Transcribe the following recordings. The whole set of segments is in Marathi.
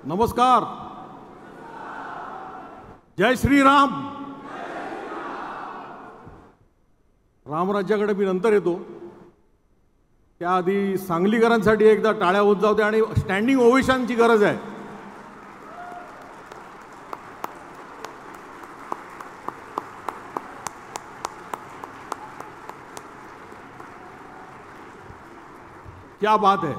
नमस्कार. जय श्रीराम. रामराज्याकडे मी नंतर येतो. त्याआधी सांगलीकरांसाठी एकदा टाळ्या होत जाऊ दे आणि स्टँडिंग ओव्हेशनची गरज आहे. क्या बात है.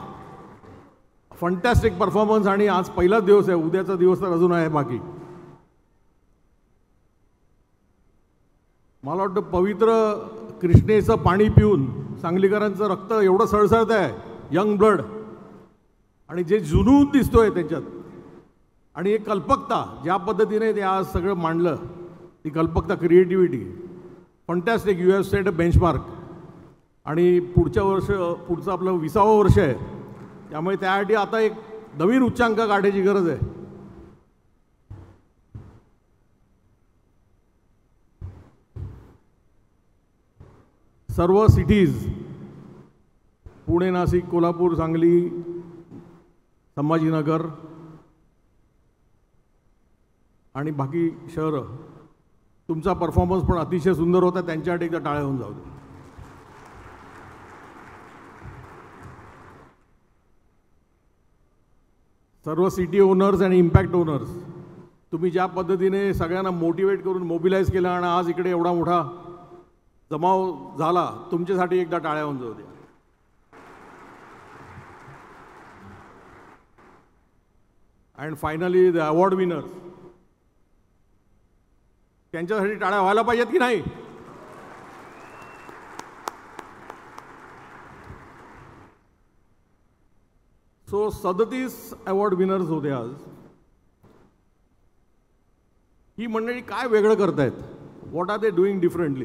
Fantastic performance. आणि आज पहिलाच दिवस आहे, उद्याचा दिवस तर अजून आहे बाकी. मला वाटतं पवित्र कृष्णेचं पाणी पिऊन सांगलीकरांचं रक्त एवढं सळसळत आहे, यंग ब्लड, आणि जे जुनून दिसतोय त्याच्यात, आणि एक कल्पकता ज्या पद्धतीने ते आज सगळं मांडलं, ती कल्पकता, creativity, fantastic. You have set a benchmark. आणि पुढचं आपलं 20वं वर्ष आहे, त्यामुळे त्यासाठी आता एक नवीन उच्चांक गाठायची गरज आहे. सर्व सिटीज, पुणे, नाशिक, कोल्हापूर, सांगली, संभाजीनगर आणि बाकी शहरं, तुमचा परफॉर्मन्स पण अतिशय सुंदर होता. त्यांच्यासाठी एकदा टाळ्या होऊन जाऊ दे. सर्व सिटी ओनर्स आणि इम्पॅक्ट ओनर्स, तुम्ही ज्या पद्धतीने सगळ्यांना मोटिवेट करून मोबिलाइज केलं आणि आज इकडे एवढा मोठा जमाव झाला, तुमच्यासाठी एकदा टाळ्या होऊन जाऊ द्या. And finally the award winners, त्यांच्यासाठी टाळ्या व्हायला पाहिजेत की नाही? सो 37 अवॉर्ड विनर्स होते आज. ही मंडळी काय वेगळं करतायत? What are they doing differently?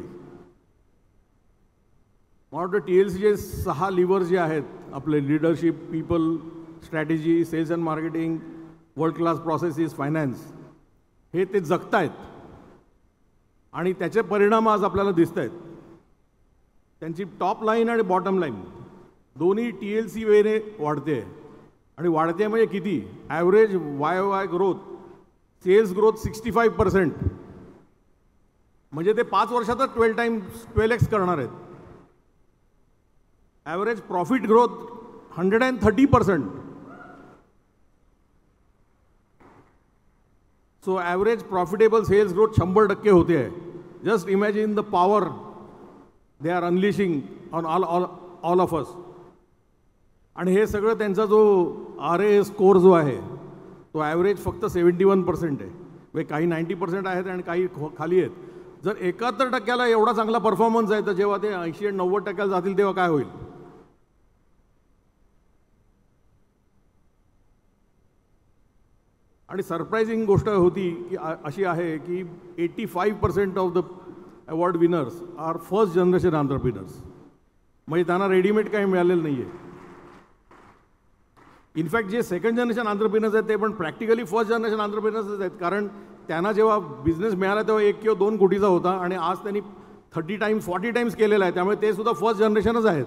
मला वाटतं TLCचे 6 लिव्हर्स जे आहेत आपले, leadership, people, strategy, sales and marketing, world class processes, finance, हे ते जगतायत आणि त्याचे परिणाम आज आपल्याला दिसत आहेत. त्यांची टॉप लाईन आणि बॉटम लाईन दोन्ही TLC वेने वाढते. आणि वाढते म्हणजे किती? Average YOY growth, sales growth 65%, म्हणजे ते 5 वर्षातच 12x करणार आहेत. Average profit growth 130%. So average profitable sales growth 100% होते आहे. Just imagine the power they are unleashing on all of us. आणि हे सगळं त्यांचा जो RAS स्कोर जो आहे तो ॲव्हरेज फक्त 71% आहे. म्हणजे काही 90% आहेत आणि काही खाली आहेत. जर 71% एवढा चांगला परफॉर्मन्स आहे, तर जेव्हा ते 80 आणि 90% जातील तेव्हा काय होईल? आणि सरप्रायझिंग गोष्ट होती की अशी आहे की 85% of the award winners are first generation entrepreneurs. म्हणजे त्यांना रेडीमेड काही मिळालेलं नाही आहे. इनफॅक्ट जे सेकंड जनरेशन एंटरप्रेन्योर्स आहेत ते पण प्रॅक्टिकली फर्स्ट जनरेशन एंटरप्रेन्योर्सच आहेत. कारण त्यांना जेव्हा बिझनेस मिळाला तेव्हा 1 किंवा 2 कोटीचा होता आणि आज त्यांनी 30 टाइम्स 40 टाइम्स केलेला आहे. त्यामुळे ते सुद्धा फर्स्ट जनरेशनच आहेत.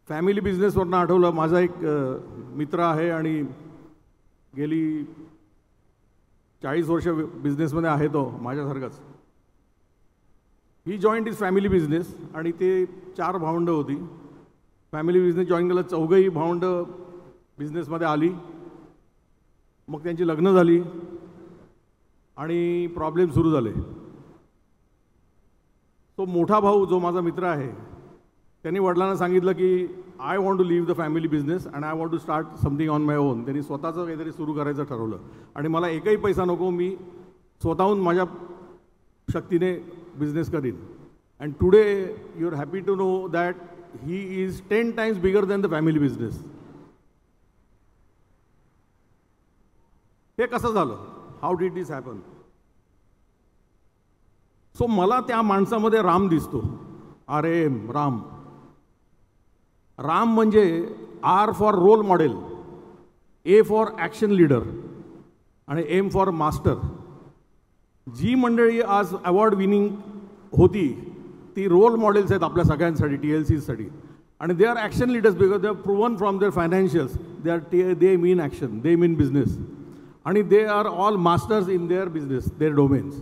फॅमिली बिझनेसवरनं आठवलं, माझा एक मित्र आहे आणि गेली 40 वर्ष बिझनेसमध्ये आहे तो, माझ्यासारखाच. ही जॉईंट इज फॅमिली बिझनेस आणि ते 4 भावंडं होती. फॅमिली बिझनेस जॉईन केलं, 4घंही भावंड बिझनेसमध्ये आली. मग त्यांची लग्न झाली आणि प्रॉब्लेम सुरू झाले. तो मोठा भाऊ जो माझा मित्र आहे त्यांनी वडिलांना सांगितलं की I want to leave the family business and I want to start something on my own. त्यांनी स्वतःचं काहीतरी सुरू करायचं ठरवलं आणि मला एकही पैसा नको, मी स्वतःहून माझ्या शक्तीने बिझनेस करीन. And today you are happy to know that he is 10 times bigger than the family business. हे कसं झालं? How did this happen? So मला त्या माणसामध्ये राम दिसतो. RAM, राम. राम म्हणजे R for role model, A for action leader आणि M फॉर मास्टर. जी मंडळी आज अवॉर्ड विनिंग होती ती रोल मॉडेल्स आहेत आपल्या सगळ्यांसाठी, TLCसाठी. आणि they are action leaders because they are proven from their financials they mean action, they mean business, आणि they are all masters in their business, their domains.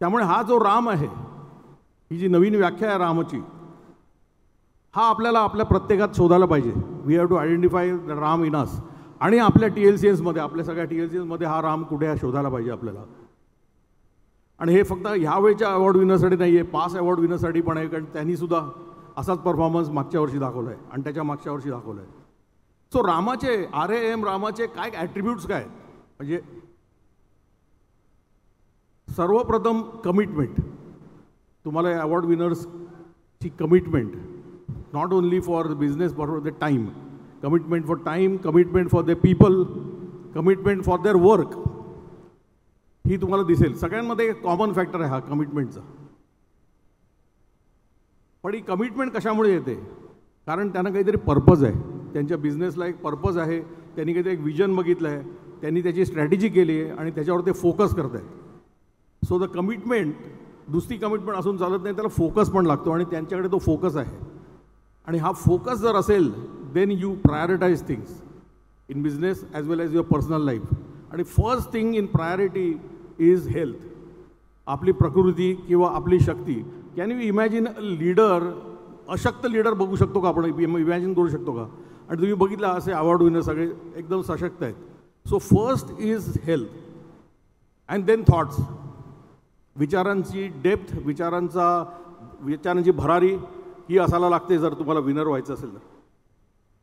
त्यामुळे हा जो राम आहे, ही जी नवीन व्याख्या आहे रामाची, हा आपल्याला आपल्या प्रत्येकात शोधायला पाहिजे. We have to identify the Ram in us. आणि आपल्या TLCSमध्ये, आपल्या सगळ्या TLCSमध्ये हा राम कुठे आहे शोधायला पाहिजे आपल्याला. आणि हे फक्त ह्यावेळेच्या अवॉर्ड विनरसाठी नाही आहे, पास अवॉर्ड विनरसाठी पण आहे, कारण त्यांनीसुद्धा असाच परफॉर्मन्स मागच्या वर्षी दाखवला आहे आणि त्याच्या मागच्या वर्षी दाखवला आहे. सो रामाचे RAM रामाचे काय ॲट्रिब्यूट्स काय आहेत? म्हणजे सर्वप्रथम कमिटमेंट. तुम्हाला या अवॉर्ड विनर्सची commitment, not only for the business but for the time. Commitment for time, commitment for the people, commitment for their work, ही तुम्हाला दिसेल. सगळ्यांमध्ये एक कॉमन फॅक्टर आहे हा कमिटमेंटचा. पण ही कमिटमेंट कशामुळे येते? कारण त्यांना काहीतरी पर्पज आहे, त्यांच्या बिझनेसला एक पर्पज आहे, त्यांनी काहीतरी एक विजन बघितलं आहे, त्यांनी त्याची स्ट्रॅटेजी केली आहे आणि त्याच्यावर ते फोकस करत आहेत. सो द कमिटमेंट, दुसरी कमिटमेंट असून चालत नाही, त्याला फोकस पण लागतो आणि त्यांच्याकडे तो फोकस आहे. आणि हा फोकस जर असेल, then you prioritize things in business as well as your personal life. आणि first thing in priority is health. आपली प्रकृती किंवा आपली शक्ती. Can you imagine a leader, अशक्त लीडर बघू शकतो का आपण? इमॅजिन करू शकतो का? आणि तुम्ही बघितलं असे अवॉर्ड विनर सगळे एकदम सशक्त आहेत. So first is health and then thoughts. विचारांची डेप्थ, विचारांची भरारी ही असायला लागते जर तुम्हाला विनर व्हायचं असेल तर.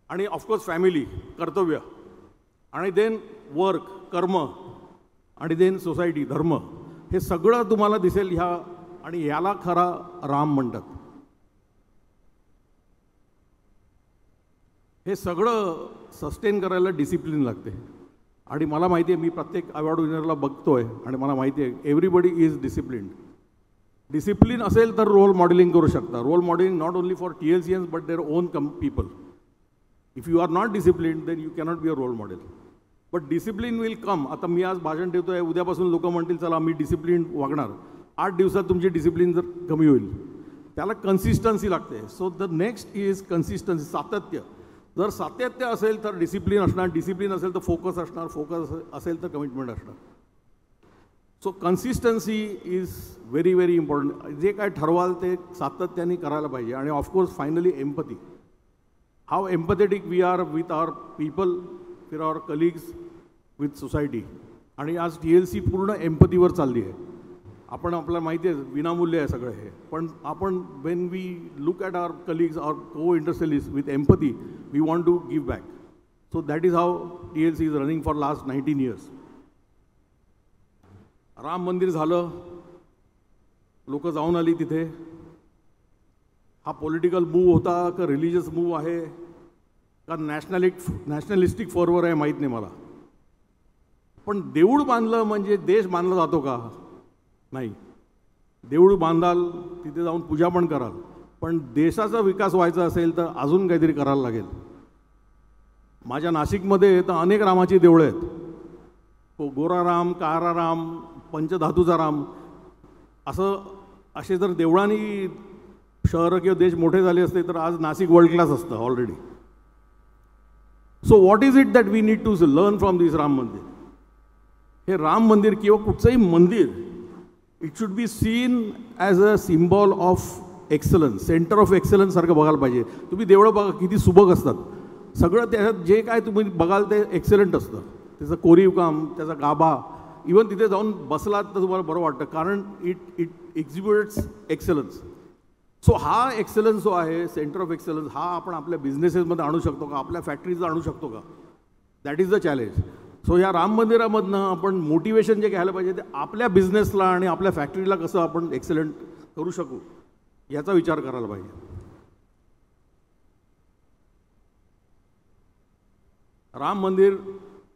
आणि ऑफकोर्स फॅमिली, कर्तव्य, आणि देन वर्क, कर्म, आणि देन सोसायटी, धर्म. हे सगळं तुम्हाला दिसेल ह्या, आणि याला खरा राम म्हणतात. हे सगळं सस्टेन करायला डिसिप्लिन लागते. आणि मला माहिती आहे, मी प्रत्येक अवॉर्ड विनरला बघतोय आणि मला माहिती आहे एव्हरीबडी इज डिसिप्लिन्ड. डिसिप्लिन असेल तर रोल मॉडेलिंग करू शकता. Role modelling not only for TLCS but their own people. If you are not disciplined then you cannot be a role model. But discipline will come. आता मी आज भाषण देतो आहे, उद्यापासून लोक म्हणतील चला मी डिसिप्लिन वागणार. 8 दिवसात तुमची डिसिप्लिन जर कमी होईल. त्याला कन्सिस्टन्सी लागते. So the next is consistency, सातत्य. जर सातत्य असेल तर डिसिप्लिन असणार, डिसिप्लिन असेल तर फोकस असणार, फोकस असेल तर कमिटमेंट असणार. So consistency is very very important. जे काय ठरवाल ते सातत्याने करायला पाहिजे. आणि of course finally empathy. How empathetic we are with our people, with our colleagues, with society. आणि आज TLC पूर्ण एम्पथीवर चालली आहे. आपल्याला माहिती आहे विनामूल्य आहे सगळं हे. पण आपण when we look at our colleagues, our co industrialist with empathy, we want to give back. So that is how TLC is running for last 19 years. Ram Mandir झालं, लोक जाऊन आली तिथे. हा पॉलिटिकल मूव होता का रिलिजियस मूव आहे का नॅशनलिस्टिक फॉरवर आहे माहीत नाही मला. पण देऊळ बांधलं म्हणजे देश बांधला जातो का? नाही. देऊळ बांधाल, तिथे जाऊन पूजा पण कराल, पण देशाचा विकास व्हायचा असेल तर अजून काहीतरी करायला लागेल. माझ्या नाशिकमध्ये तर अनेक रामाची देवळं आहेत. गोरा राम, काळा राम, पंचधातूचा राम. असे जर देवळांनी शहरं किंवा देश मोठे झाले असते तर आज नाशिक वर्ल्ड क्लास असतं already. So what is it that we need to learn from this Ram Mandir? हे राम मंदिर किंवा कुठचंही मंदिर, it should be seen as a symbol of excellence, centre of excellence सारखं बघायला पाहिजे. तुम्ही देवळं बघा किती सुबक असतात. सगळं त्याच्यात जे काय तुम्ही बघाल ते एक्सलंट असतं. त्याचं कोरीव काम, त्याचा गाभा, इवन तिथे जाऊन बसलात तर तुम्हाला बरं वाटतं, कारण इट एक्झिब्युट्स एक्सलन्स. सो हा एक्सलन्स जो आहे, सेंटर ऑफ एक्सलन्स, हा आपण आपल्या बिझनेसेसमध्ये आणू शकतो का? आपल्या फॅक्टरीजला आणू शकतो का? That is the challenge. So या राम मंदिरामधनं आपण मोटिवेशन जे घ्यायला पाहिजे ते आपल्या बिझनेसला आणि आपल्या फॅक्टरीला कसं आपण एक्सलंट करू शकू याचा विचार करायला पाहिजे. राम मंदिर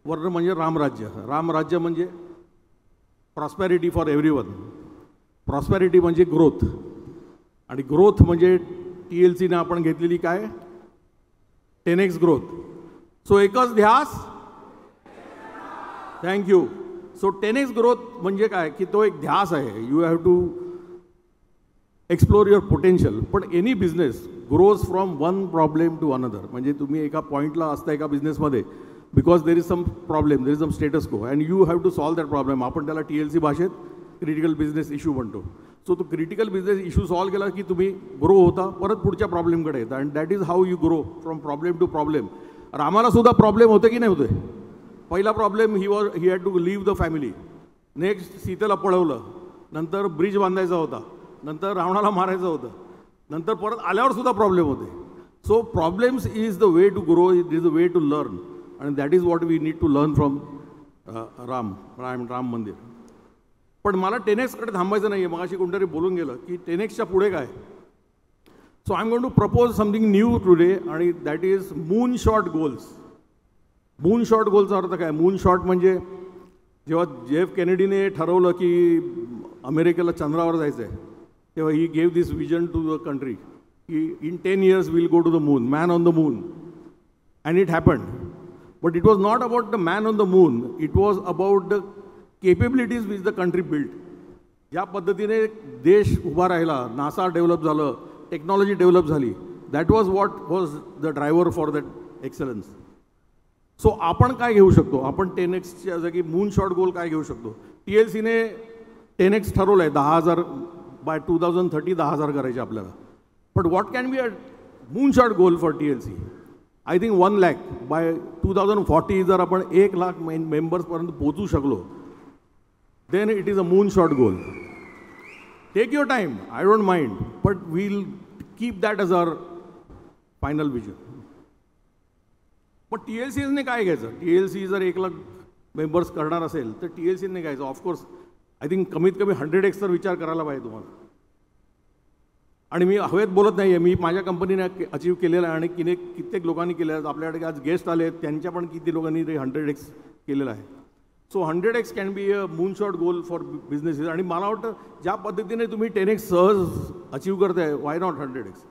वर्ण म्हणजे रामराज्य. रामराज्य म्हणजे प्रॉस्पॅरिटी फॉर एव्हरीवन. प्रॉस्पॅरिटी म्हणजे ग्रोथ. आणि ग्रोथ म्हणजे TLCने आपण घेतलेली काय 10x ग्रोथ. सो एकच ध्यास. थँक्यू. सो 10x ग्रोथ म्हणजे काय की तो एक ध्यास आहे. You have to explore your potential. पण any business grows from one problem to another. म्हणजे तुम्ही एका पॉईंटला असता एका बिझनेसमध्ये because there is some problem, there is some status quo and you have to solve that problem. आपण त्याला TLC भाषेत क्रिटिकल बिझनेस इश्यू म्हणतो. सो तो क्रिटिकल बिझनेस इश्यू सॉल्व केला की तुम्ही ग्रो होता, परत पुढच्या प्रॉब्लेमकडे येता. And that is how you grow from problem to problem. रामाला सुद्धा प्रॉब्लेम होते की नाही होते. पहिला problem he had to leave the family. Next सीतेला पळवलं, नंतर ब्रिज बांधायचा होता, नंतर रावणाला मारायचं होतं, नंतर परत आल्यावर सुद्धा प्रॉब्लेम होते. So problems is the way to grow, it is the way to learn. आणि that is what we need to learn from Ram Mandir. पण मला 10Xकडे थांबायचं नाही आहे. मगाशी कोणतरी बोलून गेलं की 10Xच्या पुढे काय. So I am going to propose something new today, and that is moon shot goals. Moon shot गोलचा अर्थ काय. मून शॉट म्हणजे जेव्हा JF केनेडीने ठरवलं की अमेरिकेला चंद्रावर जायचं आहे, तेव्हा he gave this vision to the country की in 10 years will go to the moon, man on the moon. And it happened. But it was not about the man on the moon, it was about the capabilities which the country build. ज्या पद्धतीने देश उभा राहिला, नासा डेव्हलप झालं, टेक्नॉलॉजी डेव्हलप झाली, that was what was the driver for that excellence. So आपण काय घेऊ शकतो. आपण 10Xच्या जागी मून शॉट गोल काय घेऊ शकतो. TLCने 10X ठरवलं आहे 10,000 बाय 2030 10,000 करायचे आपल्याला. But what can be a moon shot goal for TLC. I think 1 lakh by 2040. जर आपण 1 लाख मेंबर्सपर्यंत पोहोचू शकलो, then it is a moonshot goal. Take your time, I don't mind, but we'll keep that as our final vision. पण TLCने काय घ्यायचं. TLC जर 1 लाख मेंबर्स करणार असेल तर TLCने घ्यायचं. ऑफकोर्स आय थिंक कमीत कमी 100X तर विचार करायला पाहिजे तुम्हाला. आणि मी हवेत बोलत नाही आहे. मी माझ्या कंपनीने अचीव केलेलं आहे आणि कित्येक लोकांनी केलं आहे. आपल्याकडे आज गेस्ट आले आहेत, त्यांच्या पण किती लोकांनी ते 100X केलेलं आहे. So 100X can be a moonshot goal for businesses. आणि मला वाटतं ज्या पद्धतीने तुम्ही 10X सहज अचीव करताय, why not 100X.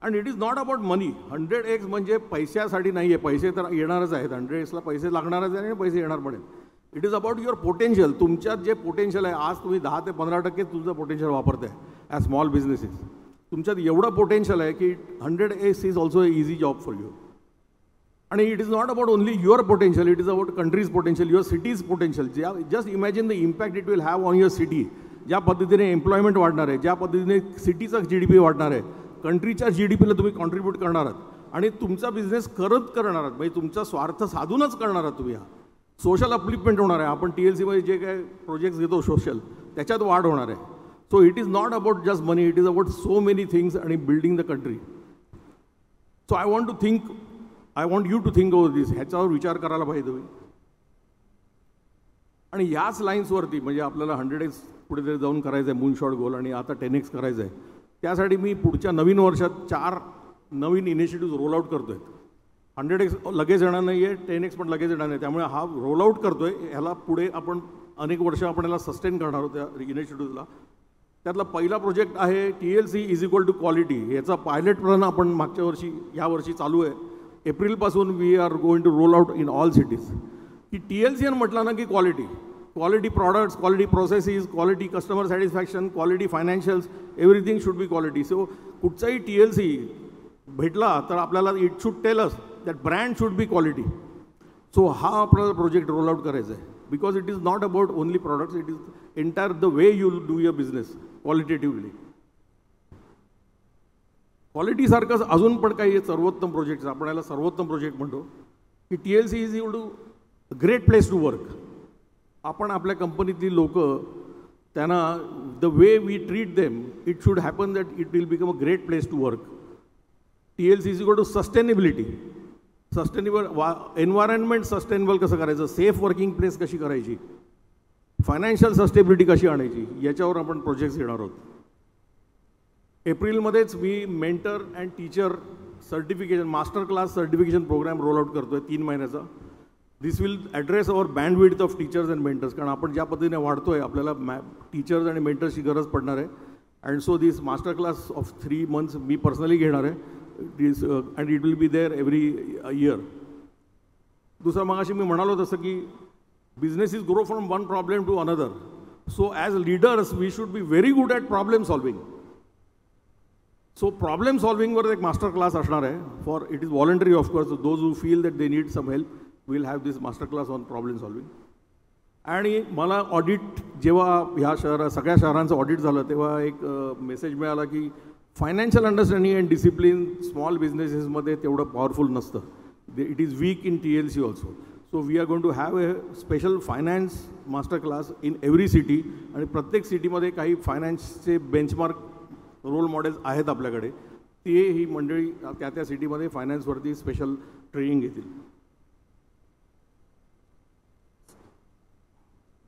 And it is not about money. 100X म्हणजे पैशासाठी नाही आहे. पैसे तर येणारच आहेत. 100Xला पैसे लागणारच आहे आणि पैसे येणार पण आहेत. It is about your potential. तुमच्यात जे पोटेन्शियल आहे, आज तुम्ही 10 ते 15% तुमचं पोटेन्शियल वापरताय ॲज स्मॉल बिझनेसेस. तुमच्यात एवढं पोटेन्शियल आहे की 100X is also a easy job for you. आणि it is not about only your potential, it is about countries potential, your cities potential. Just imagine the impact it will have on your city. ज्या पद्धतीने एम्प्लॉयमेंट वाढणार आहे, ज्या पद्धतीने सिटीचा GDP वाढणार आहे, कंट्रीच्या GDPला तुम्ही कॉन्ट्रीब्यूट करणार आहात आणि तुमचा बिझनेस करणार आहात. म्हणजे तुमचा स्वार्थ साधूनच करणार आहात तुम्ही. हा सोशल अपलिफ्टमेंट होणार आहे. आपण TLCमध्ये जे काय प्रोजेक्ट्स घेतो सोशल, त्याच्यात वाढ होणार आहे. So it is not about just money, it is about so many things आणि building the country. So I want you to think over this. ह्याच्यावर विचार करायला पाहिजे तुम्ही. आणि याच लाईन्सवरती म्हणजे आपल्याला 100X कुठेतरी जाऊन करायचं आहे मून शॉट गोल, आणि आता 10X करायचं आहे. त्यासाठी मी पुढच्या नवीन वर्षात 4 नवीन इनिशिएटिव्ह रोल आउट करतो आहे. 100X लगेच येणार नाही आहे, 10X पण लगेच येणार नाही. त्यामुळे हा रोल आउट करतो आहे. ह्याला पुढे आपण अनेक वर्ष आपण याला सस्टेन करणार आहोत त्या इनिशिएटिव्हला. त्यातला पहिला प्रोजेक्ट आहे TLC is equal to quality. याचा पायलट रन आपण मागच्या वर्षी यावर्षी चालू आहे. एप्रिलपासून we are going to roll out in all cities. की TLC म्हटलं ना की quality products, quality processes, quality customer satisfaction, quality financials, everything should be quality. So कुठचाही TLC भेटला तर आपल्याला it should tell us that brand should be quality. So हा आपल्याला प्रोजेक्ट रोल आउट करायचा आहे. Because it is not about only products, it is entire the way you do your business qualitatively. क्वालिटीसारखंच अजून पण काही सर्वोत्तम प्रोजेक्ट्स, आपण याला सर्वोत्तम प्रोजेक्ट म्हणतो की TLC is equal to great place to work. आपण आपल्या कंपनीतली लोक त्यांना the way we treat them, it should happen that it will become a great place to work. TLC is equal to sustainability. Sustainable environment sustainable कसं करायचं, सेफ वर्किंग प्लेस कशी करायची, फायनान्शियल सस्टेबिलिटी कशी आणायची, याच्यावर आपण प्रोजेक्ट्स घेणार आहोत. एप्रिलमध्येच मी mentor and teacher certification master class certification program roll out करतो आहे 3 महिन्याचा. This will address our bandwidth of teachers and mentors. कारण आपण ज्या पद्धतीने वाढतो आहे आपल्याला टीचर्स आणि मेंटर्सची गरज पडणार आहे. And so this master class of 3 months मी पर्सनली घेणार आहे. And it will be there every year. दुसरं मगाशी मी म्हणालो तसं की business is grow from one problem to another. So as leaders we should be very good at problem solving. So problem सॉल्विंगवर एक मास्टर क्लास असणार आहे. For it is voluntary of course. Those who feel that they need some help will have this master class on problem solving. आणि मला ऑडिट जेव्हा ह्या सगळ्या शहरांचं ऑडिट झालं तेव्हा एक मेसेज मिळाला की financial understanding and discipline small बिझनेसेसमध्ये तेवढं पॉवरफुल नसतं. It is weak in TLC also. So we are going to have a special finance master class in every city. आणि प्रत्येक सिटीमध्ये काही फायनान्सचे बेंचमार्क रोल मॉडेल्स आहेत आपल्याकडे. ते ही मंडळी त्या सिटीमध्ये फायनान्सवरती स्पेशल ट्रेनिंग घेतील.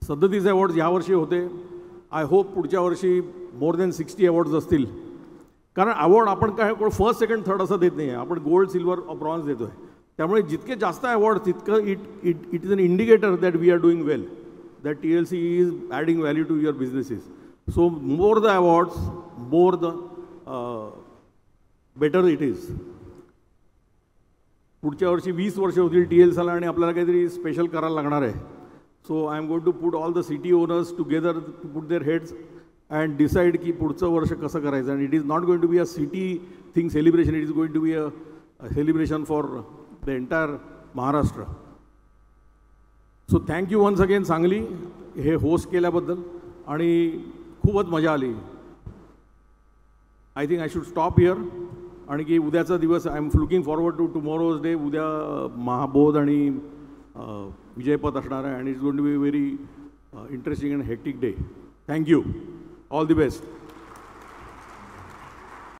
37 अवॉर्ड्स यावर्षी होते. आय होप पुढच्या वर्षी मोर दॅन 60 अवॉर्ड्स असतील. कारण अवॉर्ड आपण काय फर्स्ट सेकंड थर्ड असं देत नाही आहे. आपण गोल्ड सिल्वर ब्रॉन्झ देतो आहे. त्यामुळे जितके जास्त अवॉर्ड तितकं it is an indicator that we are doing well, that TLC is adding value to your businesses. So more the awards more the better it is. पुढच्या वर्षी 20 वर्ष होतील TLCला आणि आपल्याला काहीतरी स्पेशल करायला लागणार आहे. So I am going to put all the city owners together to put their heads and decide की पुढचं वर्ष कसं करायचं. And it is not going to be a city thing celebration. It is going to be a celebration for the entire Maharashtra. So thank you once again Sangli हे होस्ट केल्याबद्दल. आणि खूपच मजा आली. I think I should stop here. आणि की उद्याचा दिवस I am looking forward to tomorrow's day. उद्या महाबोध आणि विजयपथ असणार आहे. आणि it's going to be very interesting and hectic day. Thank you. All the best.